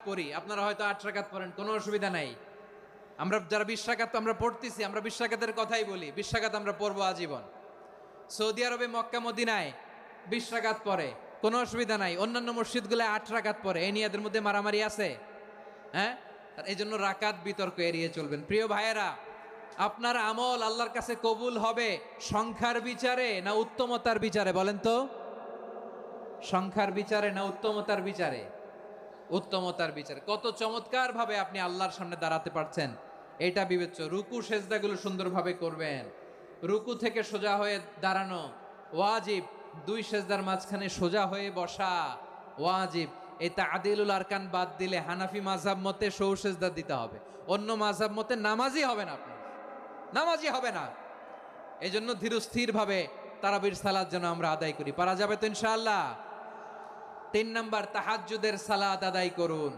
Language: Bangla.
পড়ি, আপনারা হয়তো 8 রাকাত পড়েন, কোনো অসুবিধা নাই। আমরা যারা 20 রাকাত আমরা পড়তেছি, আমরা 20 রাকাতের কথাই বলি, 20 রাকাত আমরা পড়বো আজীবন। সৌদি আরবে মক্কা মদিনায় 20 রাকাত পড়ে, কোনো অসুবিধা নাই। অন্যান্য মসজিদগুলোয় 8 রাকাত পড়ে, এই নিয়ে এদের মধ্যে মারামারি আছে? হ্যাঁ, এই জন্য রাকাত বিতর্ক এড়িয়ে চলবেন। প্রিয় ভাইয়েরা, আপনার আমল আল্লাহর কাছে কবুল হবে সংখ্যার বিচারে না উত্তমতার বিচারে? বলেন তো, সংখ্যার বিচারে না উত্তমতার বিচারে? উত্তমতার বিচারে। কত চমৎকার ভাবে আপনি আল্লাহর সামনে দাঁড়াতে পারছেন এটা বিবেচ্য। রুকু সেজদাগুলো সুন্দরভাবে করবেন, রুকু থেকে সোজা হয়ে দাঁড়ানো ওয়াজিব, 2 সেজদার মাঝখানে সোজা হয়ে বসা ওয়াজিব। এই তাদিলুল আরকান বাদ দিলে হানাফি মাযহাব মতে সৌ সেজদা দিতে হবে, অন্য মাযহাব মতে নামাজই হবে না, আপনি নামাজই হবে না। এই জন্য ধীরস্থির ভাবে তারাবির সালাত যেন আমরা আদায় করি। পারা যাবে তো ইনশাআল্লাহ? 3 নাম্বার, তাহাজ্জুদের সালাত আদায় করুন।